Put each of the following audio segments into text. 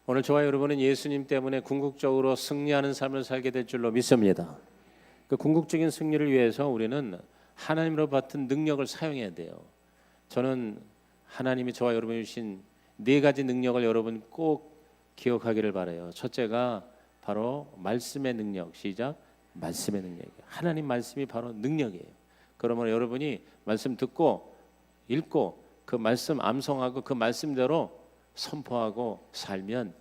오늘 저와 여러분은 예수님 때문에 궁극적으로 승리하는 삶을 살게 될 줄로 믿습니다. 그 궁극적인 승리를 위해서 우리는 하나님으로 받은 능력을 사용해야 돼요. 저는 하나님이 저와 여러분이 주신 네 가지 능력을 여러분 꼭 기억하기를 바라요. 첫째가 바로 말씀의 능력. 시작. 말씀의 능력이에요. 하나님 말씀이 바로 능력이에요. 그러면 여러분이 말씀 듣고 읽고 그 말씀 암송하고 그 말씀대로 선포하고 살면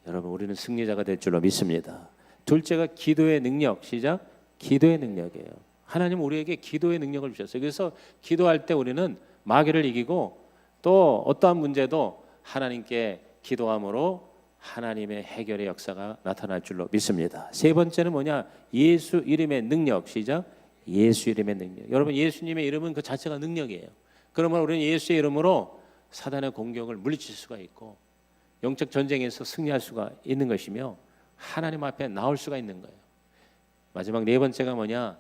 여러분 우리는 승리자가 될 줄로 믿습니다. 둘째가 기도의 능력. 시작. 기도의 능력이에요. 하나님 우리에게 기도의 능력을 주셨어요. 그래서 기도할 때 우리는 마귀를 이기고 또 어떠한 문제도 하나님께 기도함으로 하나님의 해결의 역사가 나타날 줄로 믿습니다. 세 번째는 뭐냐? 예수 이름의 능력. 시작. 예수 이름의 능력. 여러분 예수님의 이름은 그 자체가 능력이에요. 그러면 우리는 예수의 이름으로 사단의 공격을 물리칠 수가 있고 영적 전쟁에서 승리할 수가 있는 것이며 하나님 앞에 나올 수가 있는 거예요. 마지막 네 번째가 뭐냐?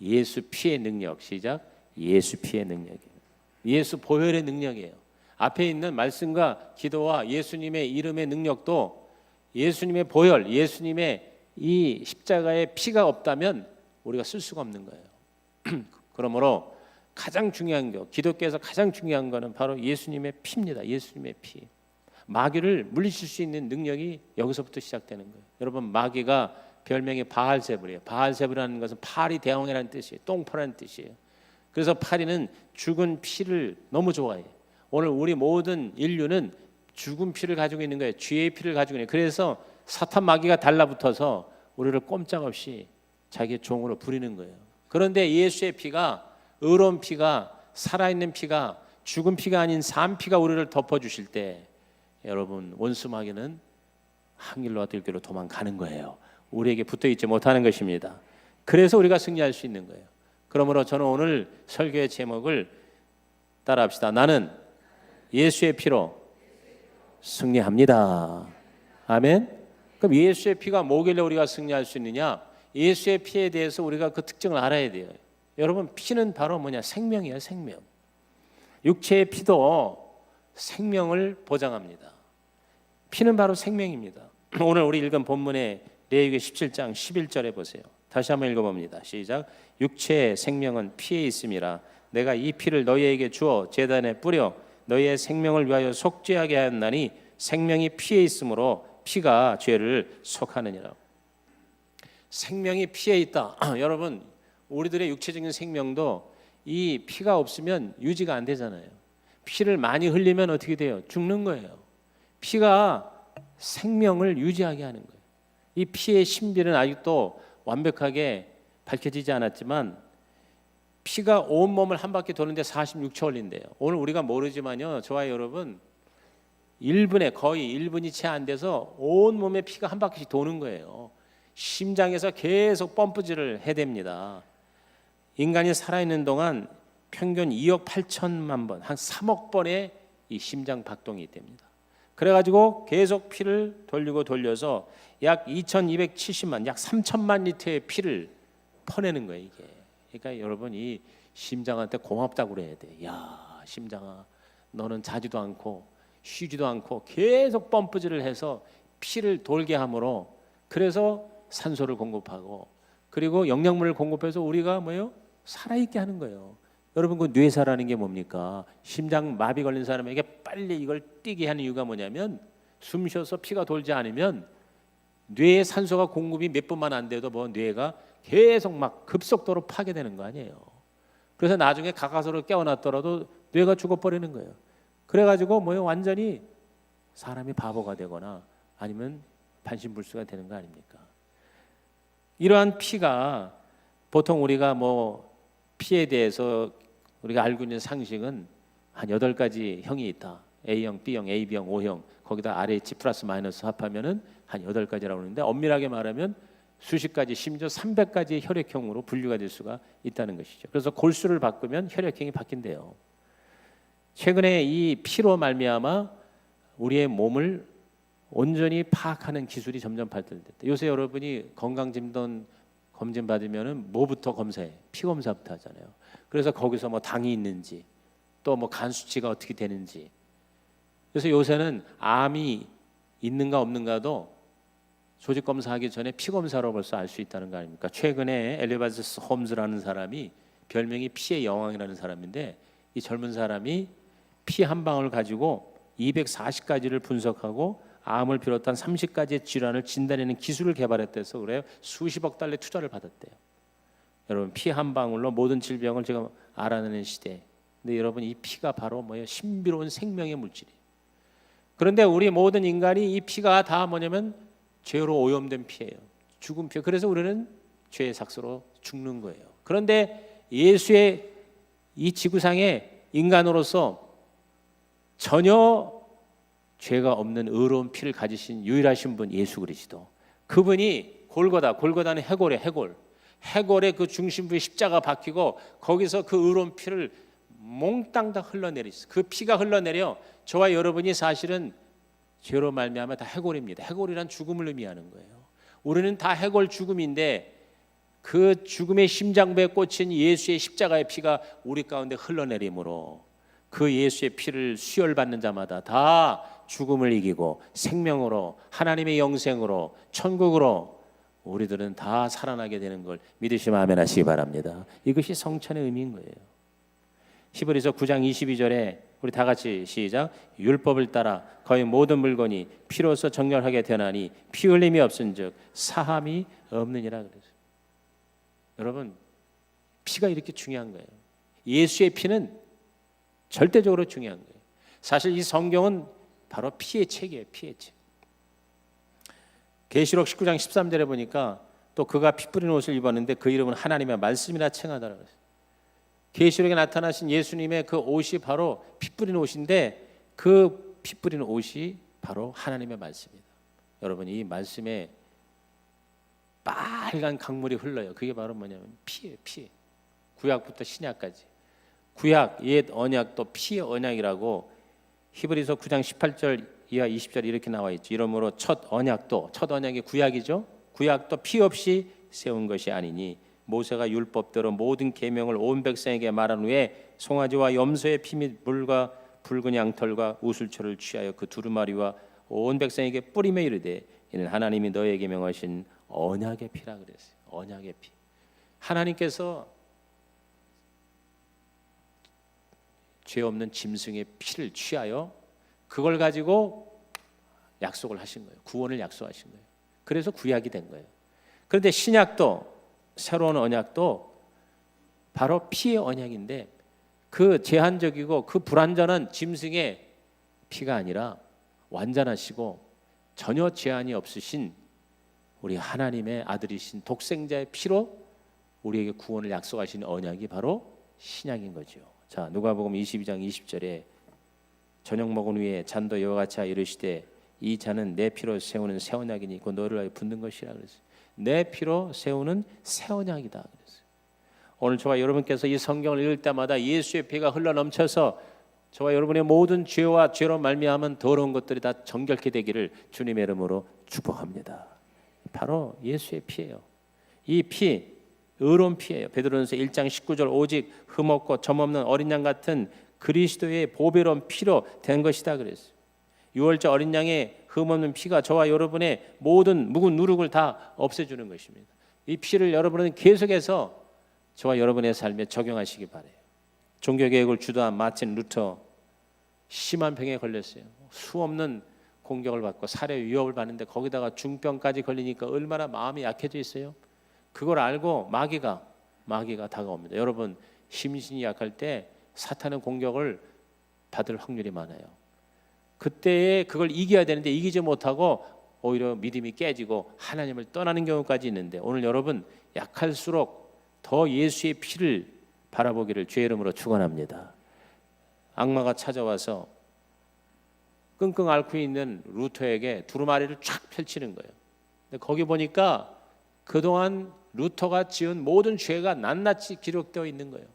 예수 피의 능력. 시작. 예수 피의 능력이에요. 예수 보혈의 능력이에요. 앞에 있는 말씀과 기도와 예수님의 이름의 능력도 예수님의 보혈, 예수님의 이 십자가의 피가 없다면 우리가 쓸 수가 없는 거예요. 그러므로 가장 중요한 거, 기독교에서 가장 중요한 거는 바로 예수님의 피입니다. 예수님의 피. 마귀를 물리칠 수 있는 능력이 여기서부터 시작되는 거예요. 여러분 마귀가 별명이 바알세불이에요. 바알세불이라는 것은 파리 대왕이라는 뜻이에요. 똥파라는 뜻이에요. 그래서 파리는 죽은 피를 너무 좋아해요. 오늘 우리 모든 인류는 죽은 피를 가지고 있는 거예요. 죄의 피를 가지고 있는 거예요. 그래서 사탄 마귀가 달라붙어서 우리를 꼼짝없이 자기의 종으로 부리는 거예요. 그런데 예수의 피가 의로운 피가 살아있는 피가 죽은 피가 아닌 산 피가 우리를 덮어주실 때 여러분 원수 마귀는 한 길로와 들길로 도망가는 거예요. 우리에게 붙어있지 못하는 것입니다. 그래서 우리가 승리할 수 있는 거예요. 그러므로 저는 오늘 설교의 제목을 따라합시다. 나는 예수의 피로 승리합니다. 아멘. 그럼 예수의 피가 뭐길래 우리가 승리할 수 있느냐? 예수의 피에 대해서 우리가 그 특징을 알아야 돼요. 여러분 피는 바로 뭐냐? 생명이에요. 생명. 육체의 피도 생명을 보장합니다. 피는 바로 생명입니다. 오늘 우리 읽은 본문의 레위기 17장 11절에 보세요. 다시 한번 읽어봅니다. 시작. 육체의 생명은 피에 있음이라. 내가 이 피를 너희에게 주어 제단에 뿌려 너희의 생명을 위하여 속죄하게 하였나니 생명이 피에 있으므로 피가 죄를 속하느니라. 생명이 피에 있다. 여러분 우리들의 육체적인 생명도 이 피가 없으면 유지가 안 되잖아요. 피를 많이 흘리면 어떻게 돼요? 죽는 거예요. 피가 생명을 유지하게 하는 거예요. 이 피의 신비는 아직도 완벽하게 밝혀지지 않았지만 피가 온 몸을 한 바퀴 도는데 46초 걸린대요. 오늘 우리가 모르지만요. 저와 여러분 1분에 거의 1분이 채 안 돼서 온 몸에 피가 한 바퀴씩 도는 거예요. 심장에서 계속 펌프질을 해댑니다. 인간이 살아있는 동안 평균 2억 8천만 번, 한 3억 번의 이 심장 박동이 있답니다. 그래가지고 계속 피를 돌리고 돌려서 약 2270만, 약 3천만 리터의 피를 퍼내는 거예요, 이게. 그러니까 여러분 이 심장한테 고맙다고 그래야 돼. 야, 심장아, 너는 자지도 않고 쉬지도 않고 계속 펌프질을 해서 피를 돌게 함으로 그래서 산소를 공급하고 그리고 영양분을 공급해서 우리가 뭐예요? 살아있게 하는 거예요. 여러분 그 뇌사라는 게 뭡니까? 심장 마비 걸린 사람에게 빨리 이걸 뛰게 하는 이유가 뭐냐면 숨 쉬어서 피가 돌지 않으면 뇌에 산소가 공급이 몇 분만 안 돼도 뭐 뇌가 계속 막 급속도로 파괴되는 거 아니에요. 그래서 나중에 가까스로 깨어났더라도 뇌가 죽어버리는 거예요. 그래가지고 뭐요? 완전히 사람이 바보가 되거나 아니면 반신불수가 되는 거 아닙니까? 이러한 피가 보통 우리가 뭐 피에 대해서 우리가 알고 있는 상식은 한 8가지 형이 있다. A형, B형, AB형, O형 거기다 RH 플러스 마이너스 합하면은 한 8가지라고 하는데 엄밀하게 말하면 수십 가지 심지어 300가지의 혈액형으로 분류가 될 수가 있다는 것이죠. 그래서 골수를 바꾸면 혈액형이 바뀐대요. 최근에 이 피로 말미암아 우리의 몸을 온전히 파악하는 기술이 점점 발달됐다. 요새 여러분이 건강진단 검진 받으면은 뭐부터 검사해? 피 검사부터 하잖아요. 그래서 거기서 뭐 당이 있는지 또 뭐 간 수치가 어떻게 되는지. 그래서 요새는 암이 있는가 없는가도 조직 검사하기 전에 피 검사로 벌써 알 수 있다는 거 아닙니까? 최근에 엘리바스 홈즈라는 사람이 별명이 피의 여왕이라는 사람인데, 이 젊은 사람이 피 한 방울 가지고 240가지를 분석하고 암을 비롯한 30가지의 질환을 진단하는 기술을 개발했대서 그래요. 수십억 달러 투자를 받았대요. 여러분, 피 한 방울로 모든 질병을 지금 알아내는 시대. 근데 여러분, 이 피가 바로 뭐예요? 신비로운 생명의 물질이에요. 그런데 우리 모든 인간이 이 피가 다 뭐냐면 죄로 오염된 피예요. 죽은 피. 그래서 우리는 죄의 삭스로 죽는 거예요. 그런데 예수의 이 지구상에 인간으로서 전혀 죄가 없는 의로운 피를 가지신 유일하신 분 예수 그리스도. 그분이 골고다는 해골의 그 중심부에 십자가 박히고 거기서 그 의로운 피를 몽땅 다 흘러내리셨어요. 그 피가 흘러내려 저와 여러분이 사실은 죄로 말미암아 다 해골입니다. 해골이란 죽음을 의미하는 거예요. 우리는 다 해골 죽음인데 그 죽음의 심장부에 꽂힌 예수의 십자가의 피가 우리 가운데 흘러내림으로 그 예수의 피를 수혈받는 자마다 다 죽음을 이기고 생명으로, 하나님의 영생으로, 천국으로 우리들은 다 살아나게 되는 걸 믿으시면 아멘 하시기 바랍니다. 이것이 성찬의 의미인 거예요. 히브리서 9장 22절에 우리 다 같이 시작. 율법을 따라 거의 모든 물건이 피로써 정결하게 되나니 피 흘림이 없은즉 사함이 없느니라 그랬어요. 여러분, 피가 이렇게 중요한 거예요. 예수의 피는 절대적으로 중요한 거예요. 사실 이 성경은 바로 피의 책이에요. 피의 책. 계시록 19장 13절에 보니까 또 그가 피 뿌린 옷을 입었는데 그 이름은 하나님의 말씀이라 칭하더라 그랬어요. 계시록에 나타나신 예수님의 그 옷이 바로 피 뿌린 옷인데 그 피 뿌린 옷이 바로 하나님의 말씀입니다. 여러분, 이 말씀에 빨간 강물이 흘러요. 그게 바로 뭐냐면 피예요. 피. 구약부터 신약까지. 구약, 옛 언약도 피의 언약이라고 히브리서 9장 18절 이하 20절 이렇게 나와 있죠. 이러므로 첫 언약이 구약이죠. 구약도 피 없이 세운 것이 아니니 모세가 율법대로 모든 계명을 온 백성에게 말한 후에 송아지와 염소의 피 및 물과 붉은 양털과 우슬초를 취하여 그 두루마리와 온 백성에게 뿌리며 이르되 이는 하나님이 너에게 명하신 언약의 피라 그랬어요. 언약의 피. 하나님께서 죄 없는 짐승의 피를 취하여 그걸 가지고 약속을 하신 거예요. 구원을 약속하신 거예요. 그래서 구약이 된 거예요. 그런데 신약도, 새로운 언약도 바로 피의 언약인데 그 제한적이고 그 불완전한 짐승의 피가 아니라 완전하시고 전혀 제한이 없으신 우리 하나님의 아들이신 독생자의 피로 우리에게 구원을 약속하신 언약이 바로 신약인 거죠. 자, 누가복음 22장 20절에 저녁 먹은 후에 잔도 이와 같이 이르시되 이 잔은 내 피로 세우는 새 언약이니 곧 너를 위하여 붓는 것이라 그랬어요. 내 피로 세우는 새 언약이다 그랬어요. 오늘 저와 여러분께서 이 성경을 읽을 때마다 예수의 피가 흘러 넘쳐서 저와 여러분의 모든 죄와 죄로 말미암은 더러운 것들이 다 정결케 되기를 주님의 이름으로 축복합니다. 바로 예수의 피예요. 이 피, 의로운 피예요. 베드로전서 1장 19절 오직 흠없고 점없는 어린 양 같은 그리스도의 보배로운 피로 된 것이다 그랬어요. 유월절 어린 양의 흠없는 피가 저와 여러분의 모든 묵은 누룩을 다 없애주는 것입니다. 이 피를 여러분은 계속해서 저와 여러분의 삶에 적용하시기 바라요. 종교개혁을 주도한 마틴 루터 심한 병에 걸렸어요. 수없는 공격을 받고 살해 위협을 받는데 거기다가 중병까지 걸리니까 얼마나 마음이 약해져 있어요. 그걸 알고 마귀가 다가옵니다. 여러분, 심신이 약할 때 사탄의 공격을 받을 확률이 많아요. 그때에 그걸 이겨야 되는데 이기지 못하고 오히려 믿음이 깨지고 하나님을 떠나는 경우까지 있는데 오늘 여러분 약할수록 더 예수의 피를 바라보기를 주의 이름으로 축원합니다. 악마가 찾아와서 끙끙 앓고 있는 루터에게 두루마리를 쫙 펼치는 거예요. 근데 거기 보니까 그동안 루터가 지은 모든 죄가 낱낱이 기록되어 있는 거예요.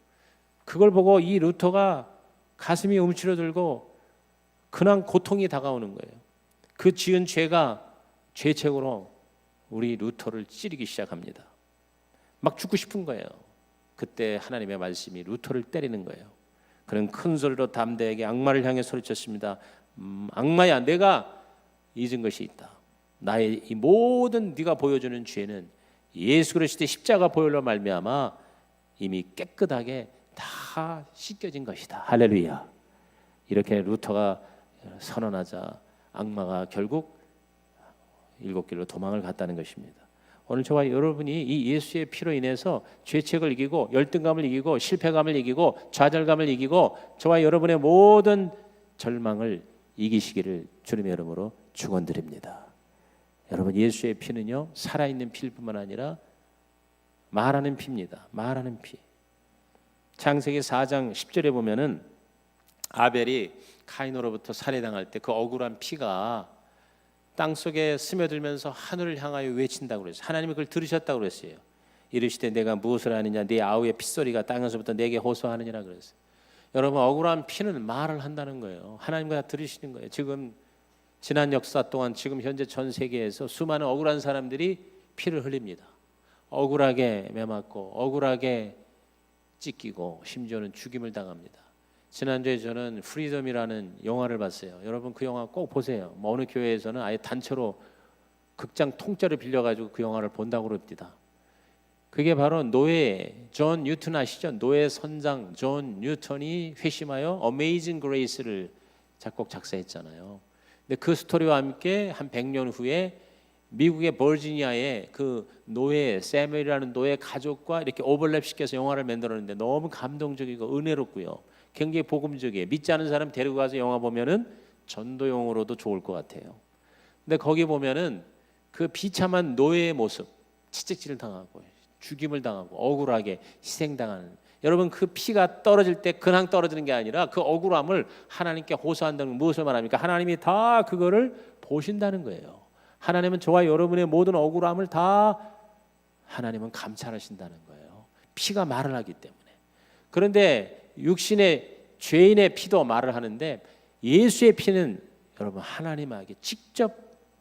그걸 보고 이 루터가 가슴이 움츠러들고 그냥 고통이 다가오는 거예요. 그 지은 죄가 죄책으로 우리 루터를 찌르기 시작합니다. 막 죽고 싶은 거예요. 그때 하나님의 말씀이 루터를 때리는 거예요. 그는 큰 소리로 담대하게 악마를 향해 소리쳤습니다. 악마야, 내가 잊은 것이 있다. 나의 이 모든 네가 보여주는 죄는 예수 그리스도의 십자가 보혈로 말미암아 이미 깨끗하게 다 씻겨진 것이다. 할렐루야. 이렇게 루터가 선언하자 악마가 결국 일곱 길로 도망을 갔다는 것입니다. 오늘 저와 여러분이 이 예수의 피로 인해서 죄책을 이기고 열등감을 이기고 실패감을 이기고 좌절감을 이기고 저와 여러분의 모든 절망을 이기시기를 주님의 이름으로 축원드립니다. 여러분, 예수의 피는요 살아있는 피일 뿐만 아니라 말하는 피입니다. 말하는 피. 창세기 4장 10절에 보면은 아벨이 카인으로부터 살해당할 때 그 억울한 피가 땅속에 스며들면서 하늘을 향하여 외친다고 그랬어요. 하나님이 그걸 들으셨다고 그랬어요. 이르시되 내가 무엇을 하느냐 네 아우의 핏소리가 땅에서부터 내게 호소하느니라 그랬어요. 여러분, 억울한 피는 말을 한다는 거예요. 하나님과 다 들으시는 거예요. 지금 지난 역사 동안 지금 현재 전 세계에서 수많은 억울한 사람들이 피를 흘립니다. 억울하게 매맞고 억울하게 찢기고 심지어는 죽임을 당합니다. 지난주에 저는 프리덤이라는 영화를 봤어요. 여러분 그 영화 꼭 보세요. 뭐 어느 교회에서는 아예 단체로 극장 통째로 빌려가지고 그 영화를 본다고 그럽니다. 그게 바로 노예 존 뉴턴 아시죠? 노예 선장 존 뉴턴이 회심하여 어메이징 그레이스를 작곡 작사했잖아요. 근데 그 스토리와 함께 한 100년 후에 미국의 버지니아의 그 노예 세멜이라는 노예 가족과 이렇게 오버랩 시켜서 영화를 만들었는데 너무 감동적이고 은혜롭고요. 굉장히 복음적이에요. 믿지 않은 사람 데리고 가서 영화 보면은 전도용으로도 좋을 것 같아요. 근데 거기 보면은 그 비참한 노예의 모습, 채찍질을 당하고 죽임을 당하고 억울하게 희생당하는, 여러분 그 피가 떨어질 때 그냥 떨어지는 게 아니라 그 억울함을 하나님께 호소한다는 건 무엇을 말합니까? 하나님이 다 그거를 보신다는 거예요. 하나님은 저와 여러분의 모든 억울함을 다 하나님은 감찰하신다는 거예요. 피가 말을 하기 때문에. 그런데 육신의 죄인의 피도 말을 하는데 예수의 피는 여러분 하나님에게 직접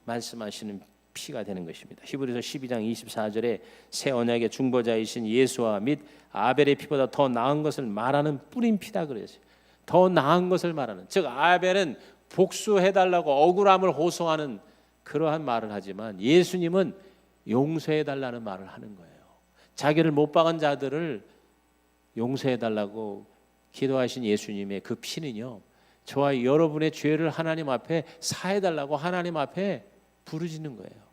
말씀하시는 피가 되는 것입니다. 히브리서 12장 24절에 새 언약의 중보자이신 예수와 및 아벨의 피보다 더 나은 것을 말하는 뿌린 피다 그랬어요. 더 나은 것을 말하는, 즉 아벨은 복수해달라고 억울함을 호소하는 그러한 말을 하지만 예수님은 용서해달라는 말을 하는 거예요. 자기를 못 박은 자들을 용서해달라고 기도하신 예수님의 그 피는요, 저와 여러분의 죄를 하나님 앞에 사해달라고 하나님 앞에 부르짖는 거예요.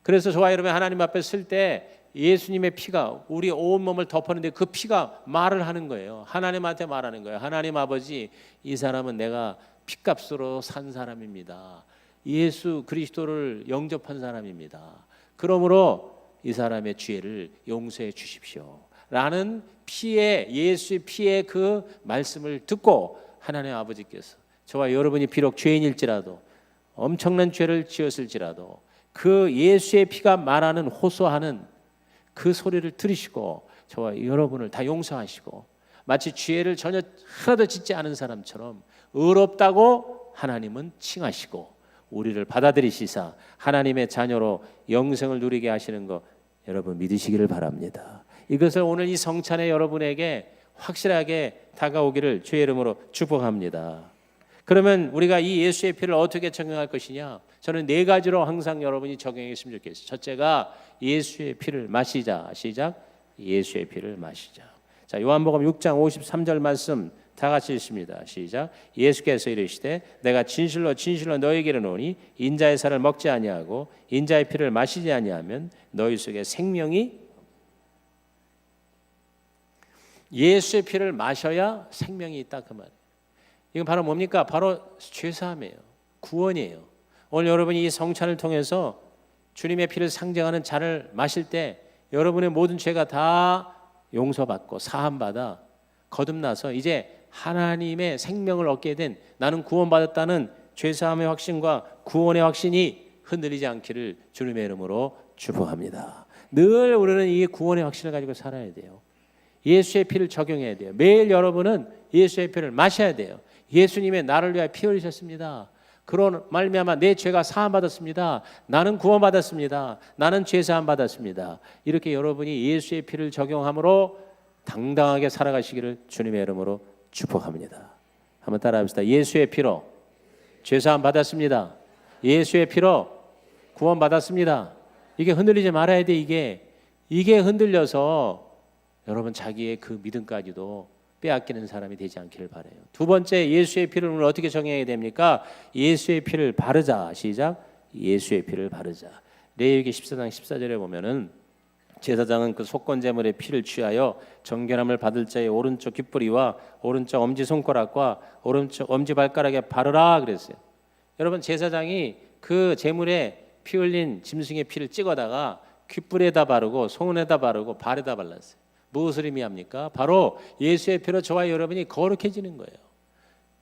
그래서 저와 여러분 하나님 앞에 쓸 때 예수님의 피가 우리 온몸을 덮었는데 그 피가 말을 하는 거예요. 하나님한테 말하는 거예요. 하나님 아버지, 이 사람은 내가 피값으로 산 사람입니다. 예수 그리스도를 영접한 사람입니다. 그러므로 이 사람의 죄를 용서해 주십시오 라는 피의, 예수의 피의 그 말씀을 듣고 하나님 아버지께서 저와 여러분이 비록 죄인일지라도 엄청난 죄를 지었을지라도 그 예수의 피가 말하는 호소하는 그 소리를 들으시고 저와 여러분을 다 용서하시고 마치 죄를 전혀 하나도 짓지 않은 사람처럼 의롭다고 하나님은 칭하시고 우리를 받아들이시사 하나님의 자녀로 영생을 누리게 하시는 것 여러분 믿으시기를 바랍니다. 이것을 오늘 이 성찬에 여러분에게 확실하게 다가오기를 주의 이름으로 축복합니다. 그러면 우리가 이 예수의 피를 어떻게 적용할 것이냐? 저는 네 가지로 항상 여러분이 적용했으면 좋겠어요. 첫째가 예수의 피를 마시자. 시작. 예수의 피를 마시자. 자, 요한복음 6장 53절 말씀 다 같이 읽습니다. 시작. 예수께서 이르시되 내가 진실로 진실로 너희에게 이르노니 인자의 살을 먹지 아니하고 인자의 피를 마시지 아니하면 너희 속에 생명이, 예수의 피를 마셔야 생명이 있다 그 말이에요. 이건 바로 뭡니까? 바로 죄사함이에요. 구원이에요. 오늘 여러분이 이 성찬을 통해서 주님의 피를 상징하는 잔을 마실 때 여러분의 모든 죄가 다 용서받고 사함받아 거듭나서 이제 하나님의 생명을 얻게 된, 나는 구원받았다는 죄사함의 확신과 구원의 확신이 흔들리지 않기를 주님의 이름으로 축복합니다. 늘 우리는 이 구원의 확신을 가지고 살아야 돼요. 예수의 피를 적용해야 돼요. 매일 여러분은 예수의 피를 마셔야 돼요. 예수님의 나를 위하여 피 흘리셨습니다. 그런 말미암아 내 죄가 사함 받았습니다. 나는 구원받았습니다. 나는 죄 사함 받았습니다. 이렇게 여러분이 예수의 피를 적용함으로 당당하게 살아가시기를 주님의 이름으로 축복합니다. 한번 따라합시다. 예수의 피로 죄 사함 받았습니다. 예수의 피로 구원받았습니다. 이게 흔들리지 말아야 돼. 이게 흔들려서 여러분 자기의 그 믿음까지도 빼앗기는 사람이 되지 않기를 바라요. 두 번째, 예수의 피를 오늘 어떻게 정해야 됩니까? 예수의 피를 바르자. 시작. 예수의 피를 바르자. 레위기 14장 14절에 보면은 제사장은 그 속건 제물의 피를 취하여 정결함을 받을 자의 오른쪽 귓뿌리와 오른쪽 엄지 손가락과 오른쪽 엄지 발가락에 바르라 그랬어요. 여러분, 제사장이 그 제물에 피 흘린 짐승의 피를 찍어다가 귓불에다 바르고 손에다 바르고 발에다 발랐어요. 무엇을 의미합니까? 바로 예수의 피로 저와 여러분이 거룩해지는 거예요.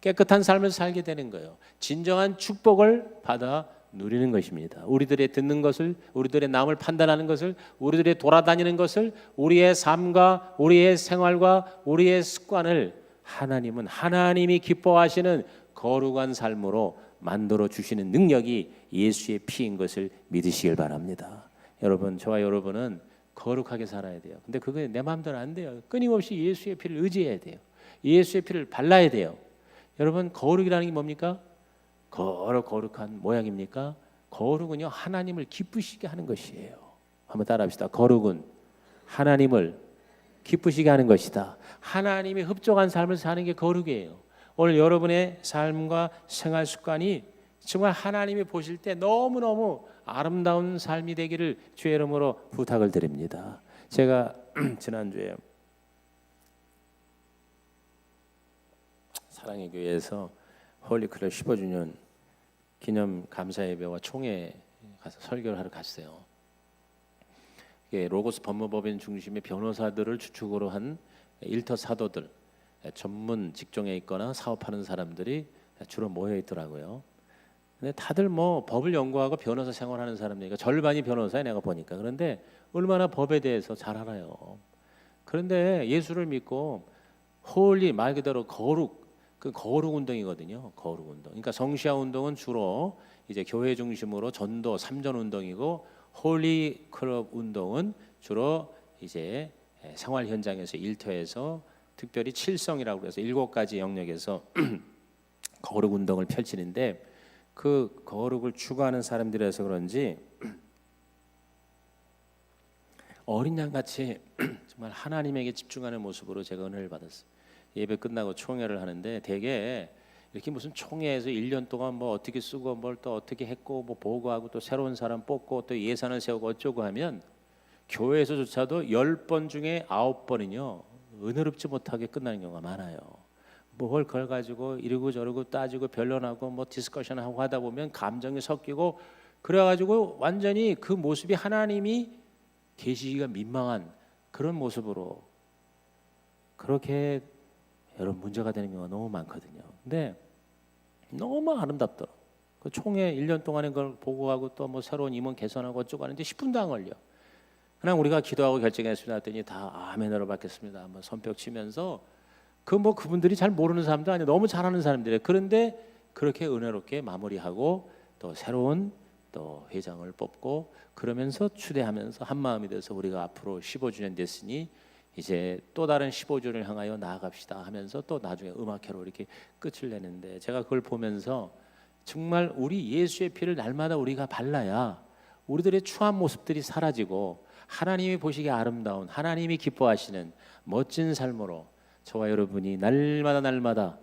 깨끗한 삶을 살게 되는 거예요. 진정한 축복을 받아 누리는 것입니다. 우리들의 듣는 것을, 우리들의 남을 판단하는 것을, 우리들의 돌아다니는 것을, 우리의 삶과 우리의 생활과 우리의 습관을 하나님은 하나님이 기뻐하시는 거룩한 삶으로 만들어 주시는 능력이 예수의 피인 것을 믿으시길 바랍니다. 여러분, 저와 여러분은 거룩하게 살아야 돼요. 근데 그게 내 마음대로 안 돼요. 끊임없이 예수의 피를 의지해야 돼요. 예수의 피를 발라야 돼요. 여러분, 거룩이라는 게 뭡니까? 거룩한 모양입니까? 거룩은요, 하나님을 기쁘시게 하는 것이에요. 한번 따라합시다. 거룩은 하나님을 기쁘시게 하는 것이다. 하나님이 흡족한 삶을 사는 게 거룩이에요. 오늘 여러분의 삶과 생활 습관이 정말 하나님이 보실 때 너무너무 아름다운 삶이 되기를 주의 이름으로 부탁을 드립니다. 제가 지난주에 사랑의 교회에서 홀리클럽 15주년 기념 감사 예배와 총회 가서 설교를 하러 갔어요. 이게 로고스 법무법인 중심의 변호사들을 주축으로 한 일터 사도들, 전문 직종에 있거나 사업하는 사람들이 주로 모여 있더라고요. 근데 다들 뭐 법을 연구하고 변호사 생활하는 사람들이니까 절반이 변호사야, 내가 보니까. 그런데 얼마나 법에 대해서 잘 알아요. 그런데 예수를 믿고 홀리, 말 그대로 거룩, 그 거룩 운동이거든요. 거룩 운동. 그러니까 성시아 운동은 주로 이제 교회 중심으로 전도 3전 운동이고, 홀리 클럽 운동은 주로 이제 생활 현장에서 일터에서 특별히 칠성이라고 해서 7가지 영역에서 거룩 운동을 펼치는데, 그 거룩을 추구하는 사람들이라서 그런지 어린 양같이 정말 하나님에게 집중하는 모습으로 제가 은혜를 받았어요. 예배 끝나고 총회를 하는데 대개 이렇게 무슨 총회에서 1년 동안 뭐 어떻게 쓰고 뭘 또 어떻게 했고 뭐 보고하고 또 새로운 사람 뽑고 또 예산을 세우고 어쩌고 하면 교회에서조차도 10번 중에 9번은요 은혜롭지 못하게 끝나는 경우가 많아요. 뭘 그걸 가지고 이러고 저러고 따지고 변론하고 뭐 디스커션하고 하다 보면 감정이 섞이고 그래가지고 완전히 그 모습이 하나님이 계시기가 민망한 그런 모습으로 그렇게 여러분 문제가 되는 경우가 너무 많거든요. 근데 너무 아름답더라고. 그 총회 1년 동안에 그걸 보고하고 또 뭐 새로운 임원 개선하고 어쩌고 하는데 10분도 안 걸려. 그냥 우리가 기도하고 결정했습니다 했더니 다 아멘으로 받겠습니다. 한번 손뼉 치면서 그분들이 잘 모르는 사람도 아니에요. 너무 잘하는 사람들이에요. 그런데 그렇게 은혜롭게 마무리하고 또 새로운 또 회장을 뽑고 그러면서 추대하면서 한 마음이 돼서 우리가 앞으로 15주년 됐으니 이제 또 다른 15주년을 향하여 나아갑시다 하면서 또 나중에 음악회로 이렇게 끝을 내는데, 제가 그걸 보면서 정말 우리 예수의 피를 날마다 우리가 발라야 우리들의 추한 모습들이 사라지고 하나님이 보시기에 아름다운, 하나님이 기뻐하시는 멋진 삶으로 저와 여러분이 날마다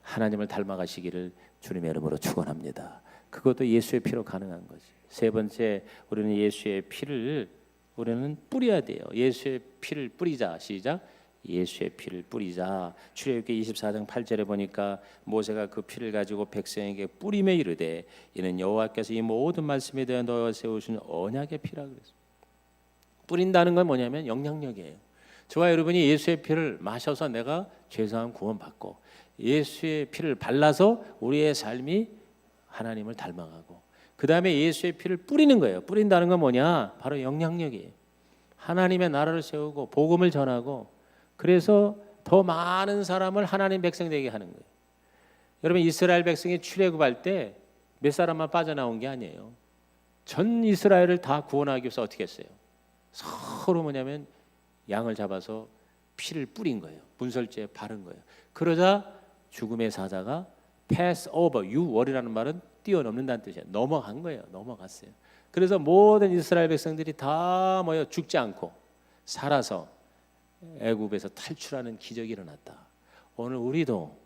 하나님을 닮아가시기를 주님의 이름으로 축원합니다. 그것도 예수의 피로 가능한 거지. 세 번째, 우리는 예수의 피를 우리는 뿌려야 돼요. 예수의 피를 뿌리자. 시작. 예수의 피를 뿌리자. 출애굽기 24장 8절에 보니까 모세가 그 피를 가지고 백성에게 뿌리며 이르되 이는 여호와께서 이 모든 말씀에 대해 너희와 세우신 언약의 피라 그랬어요. 뿌린다는 건 뭐냐면 영향력이에요. 저와 여러분이 예수의 피를 마셔서 내가 죄사함 구원받고 예수의 피를 발라서 우리의 삶이 하나님을 닮아가고 그 다음에 예수의 피를 뿌리는 거예요. 뿌린다는 건 뭐냐? 바로 영향력이에요. 하나님의 나라를 세우고 복음을 전하고 그래서 더 많은 사람을 하나님 백성 되게 하는 거예요. 여러분, 이스라엘 백성이 출애굽할 때 몇 사람만 빠져나온 게 아니에요. 전 이스라엘을 다 구원하기 위해서 어떻게 했어요? 서로 뭐냐면 양을 잡아서 피를 뿌린 거예요. 문설주에 바른 거예요. 그러자 죽음의 사자가 pass over, you wor이라는 말은 뛰어넘는다는 뜻이에요. 넘어간 거예요. 넘어갔어요. 그래서 모든 이스라엘 백성들이 다 모여 죽지 않고 살아서 애굽에서 탈출하는 기적이 일어났다. 오늘 우리도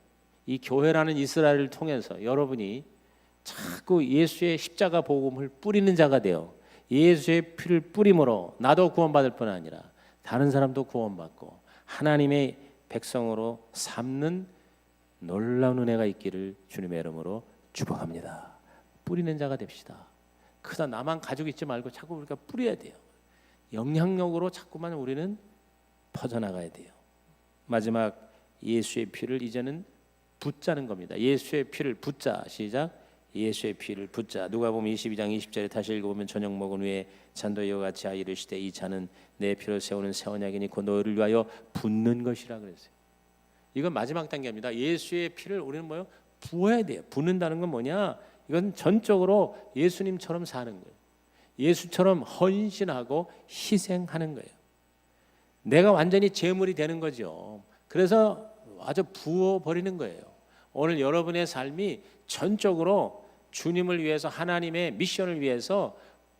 이 교회라는 이스라엘을 통해서 여러분이 자꾸 예수의 십자가 복음을 뿌리는 자가 되어 예수의 피를 뿌림으로 나도 구원받을 뿐 아니라 다른 사람도 구원받고 하나님의 백성으로 삼는 놀라운 은혜가 있기를 주님의 이름으로 축복합니다. 뿌리는 자가 됩시다. 그다 나만 가지고 있지 말고 자꾸 우리가 뿌려야 돼요. 영향력으로 자꾸만 우리는 퍼져나가야 돼요. 마지막 예수의 피를 이제는 붓자는 겁니다. 예수의 피를 붓자. 시작. 예수의 피를 붓자. 누가복음 22장 20절에 다시 읽어보면 저녁 먹은 후에 잔도 이와 같이 이르시되 이 잔은 내 피로 세우는 새 언약이니 곧 너희를 위하여 붓는 것이라 그랬어요. 이건 마지막 단계입니다. 예수의 피를 우리는 뭐요? 부어야 돼요. 붓는다는 건 뭐냐? 이건 전적으로 예수님처럼 사는 거예요. 예수처럼 헌신하고 희생하는 거예요. 내가 완전히 제물이 되는 거죠. 그래서 아주 부어버리는 거예요. 오늘 여러분의 삶이 전적으로 주님을 위해서 하나님의 미션을 위해서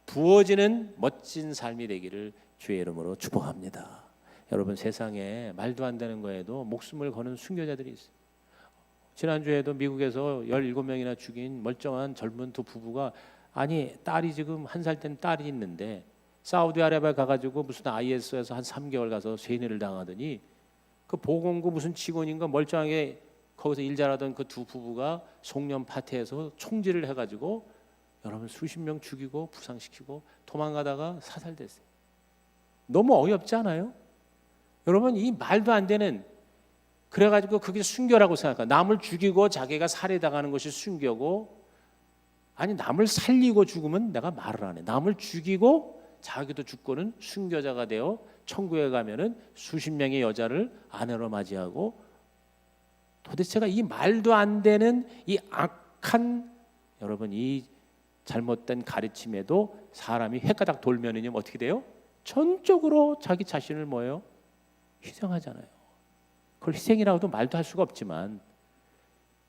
부어지는 멋진 삶이 되기를 주의 이름으로 축복합니다. 여러분 세상에 말도 안 되는 거에도 목숨을 거는 순교자들이 있어요. 지난주에도 미국에서 17명이나 죽인 멀쩡한 젊은 두 부부가 아니 딸이 지금 1살 된 딸이 있는데 사우디아라비아 가가지고 무슨 IS에서 한 3개월 가서 세뇌를 당하더니 그 보건구 무슨 직원인가 멀쩡하게 거기서 일 잘하던 그 두 부부가 송년 파티에서 총질을 해가지고 여러분 수십 명 죽이고 부상시키고 도망가다가 사살됐어요. 너무 어이없지 않아요? 여러분 이 말도 안 되는 그래가지고 그게 순교라고 생각해요. 남을 죽이고 자기가 살해당하는 것이 순교고 아니 남을 살리고 죽으면 내가 말을 안 해. 남을 죽이고 자기도 죽고는 순교자가 되어 천국에 가면은 수십 명의 여자를 아내로 맞이하고 도대체가 이 말도 안 되는 이 악한 여러분 이 잘못된 가르침에도 사람이 헷가닥 돌면은요 어떻게 돼요? 전적으로 자기 자신을 뭐예요? 희생하잖아요. 그걸 희생이라고도 말도 할 수가 없지만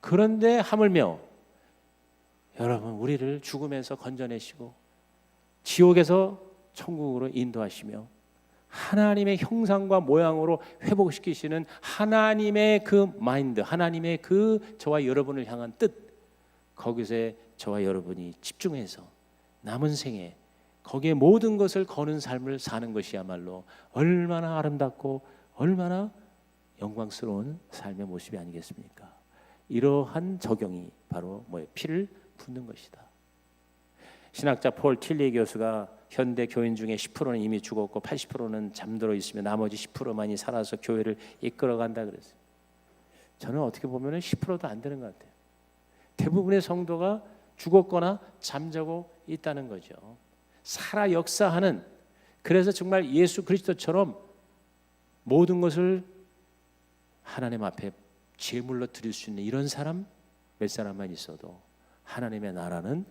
그런데 하물며 여러분 우리를 죽음에서 건져내시고 지옥에서 천국으로 인도하시며 하나님의 형상과 모양으로 회복시키시는 하나님의 그 마인드, 하나님의 그 저와 여러분을 향한 뜻 거기서 저와 여러분이 집중해서 남은 생에 거기에 모든 것을 거는 삶을 사는 것이야말로 얼마나 아름답고 얼마나 영광스러운 삶의 모습이 아니겠습니까? 이러한 적용이 바로 뭐예요? 피를 붓는 것이다. 신학자 폴 틸리 교수가 현대 교인 중에 10%는 이미 죽었고 80%는 잠들어 있으며 나머지 10%만이 살아서 교회를 이끌어간다 그랬어요. 저는 어떻게 보면 10%도 안 되는 것 같아요. 대부분의 성도가 죽었거나 잠자고 있다는 거죠. 살아 역사하는 그래서 정말 예수 그리스도처럼 모든 것을 하나님 앞에 제물로 드릴 수 있는 이런 사람 몇 사람만 있어도 하나님의 나라는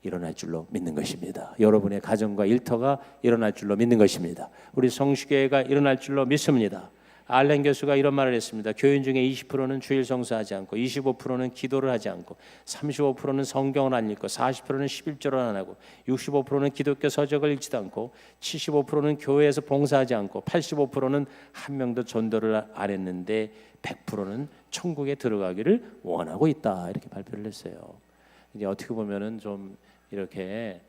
일어날 줄로 믿는 것입니다. 여러분의 가정과 일터가 일어날 줄로 믿는 것입니다. 우리 성수교회가 일어날 줄로 믿습니다. 알렌 교수가 이런 말을 했습니다. 교인 중에 20%는 주일 성수하지 않고 25%는 기도를 하지 않고 35%는 성경을 안 읽고 40%는 11조를 안 하고 65%는 기독교 서적을 읽지도 않고 75%는 교회에서 봉사하지 않고 85%는 한 명도 전도를 안 했는데 100%는 천국에 들어가기를 원하고 있다. 이렇게 발표를 했어요. 이제 어떻게 보면은 좀 이렇게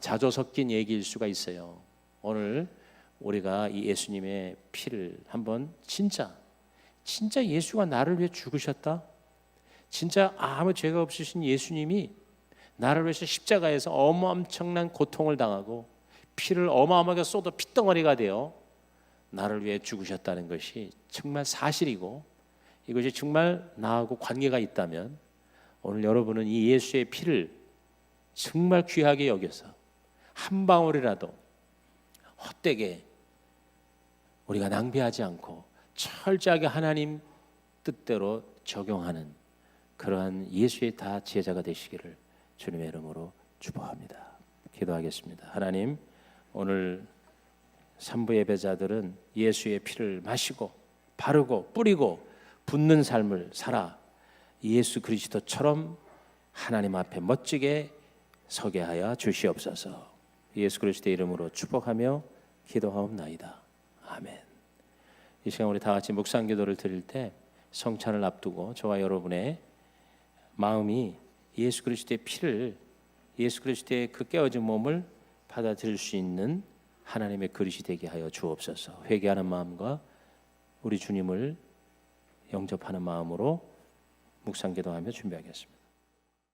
자조 섞인 얘기일 수가 있어요. 오늘 우리가 이 예수님의 피를 한번 진짜 예수가 나를 위해 죽으셨다. 진짜 아무 죄가 없으신 예수님이 나를 위해서 십자가에서 엄청난 고통을 당하고 피를 어마어마하게 쏟아 핏덩어리가 되어 나를 위해 죽으셨다는 것이 정말 사실이고 이것이 정말 나하고 관계가 있다면 오늘 여러분은 이 예수의 피를 정말 귀하게 여겨서 한 방울이라도 헛되게 우리가 낭비하지 않고 철저하게 하나님 뜻대로 적용하는 그러한 예수의 다 제자가 되시기를 주님의 이름으로 축복합니다. 기도하겠습니다. 하나님 오늘 산부 예배자들은 예수의 피를 마시고 바르고 뿌리고 붓는 삶을 살아 예수 그리스도처럼 하나님 앞에 멋지게 서게 하여 주시옵소서. 예수 그리스도의 이름으로 축복하며 기도하옵나이다. 아멘. 이 시간 우리 다 같이 묵상 기도를 드릴 때 성찬을 앞두고 저와 여러분의 마음이 예수 그리스도의 피를, 예수 그리스도의 그 깨어진 몸을 받아들일 수 있는 하나님의 그릇이 되게 하여 주옵소서. 회개하는 마음과 우리 주님을 영접하는 마음으로 묵상 기도하며 준비하겠습니다.